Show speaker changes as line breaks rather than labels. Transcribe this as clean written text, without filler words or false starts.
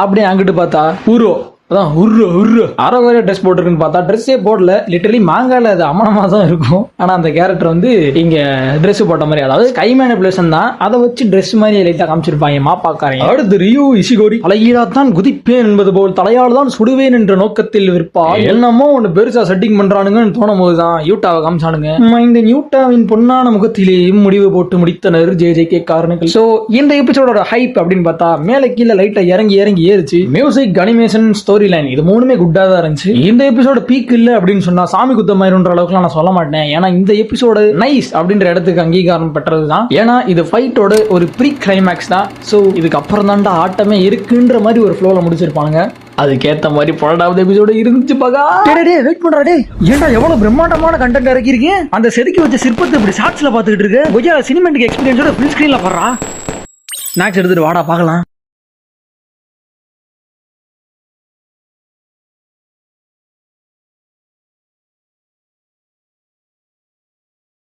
அப்படியே அங்கிட்டு பார்த்தா ஹூரோ அதான் அரை வேற ட்ரெஸ் போட்டிருக்குன்னு பார்த்தா ட்ரெஸ்ஸே போடல. லிட்டரலி மாங்கால அது அமனமா தான் இருக்கும். ஆனா அந்த கேரக்டர் வந்து இங்க ட்ரெஸ் போட்ட மாதிரி, அதாவது கை மேனிபுலேஷன் தான், அதை வச்சு ட்ரெஸ் மாதிரி லைட்டா காமிச்சிருப்பாங்க மாப்பாக்காரங்க. அடுத்து ரியூ இஷிகோரி தலையீழாத்தான் குதிப்பேன் என்பது போல் தலையால் தான் சுடுவேன் என்ற நோக்கத்தில் விற்பார். என்னமோ ஒண்ணு பெருசா செட்டிங் பண்றானுங்கன்னு தோணும் போதுதான் யூட்டாவை காமிச்சானுங்க. இந்த யூட்டாவின் பொன்னான முகத்திலேயும் முடிவு போட்டு முடித்தனர் JJK காரணங்கள். சோ இந்த எபிசோட ஹைப் அப்படின்னு பார்த்தா மேல கீழே லைட்டா இறங்கி ஏறிச்சு. மியூசிக், அனிமேஷன், ஸ்டோரி லைன் இது மூணுமே குட்டா தான் இருந்துச்சு. இந்த எபிசோட பீக் இல்ல அப்படின்னு சொன்னா சாமி குத்தமாயிருன்ற அளவுக்கு நான் சொல்ல மாட்டேன். ஏன்னா இந்த எபிசோட நைஸ் அப்படின்ற இடத்துக்கு அங்கீகாரம் பெற்றதுதான். ஏன்னா இது ஃபைட்டோட ஒரு ப்ரீ கிளைமேக்ஸ் தான். சோ இதுக்கு அப்புறம் தான்டா ஆட்டமே இருக்குன்ற மாதிரி ஒரு ஃப்ளோல முடிச்சிருப்பாங்க. அதுக்கேத்த மாதிரி 12வது எபிசோடு இருந்துச்சு பகா. வெயிட் பண்றா டே, ஏன்டா எவ்வளவு பிரம்மாண்டமான கண்டென்ட் இறக்கிருக்கீங்க. அந்த செதுக்கி வச்ச சிற்பத்தை இப்படி ஷார்ட்ஸ்ல பாத்துக்கிட்டு இருக்கு. கொஞ்சம் சினிமேட்டிக் எக்ஸ்பீரியன்ஸோட ஃபுல் ஸ்கிரீன்ல பாடுறா. ஸ்நாக்ஸ் எடுத்துட்டு வாடா பாக்கலாம்.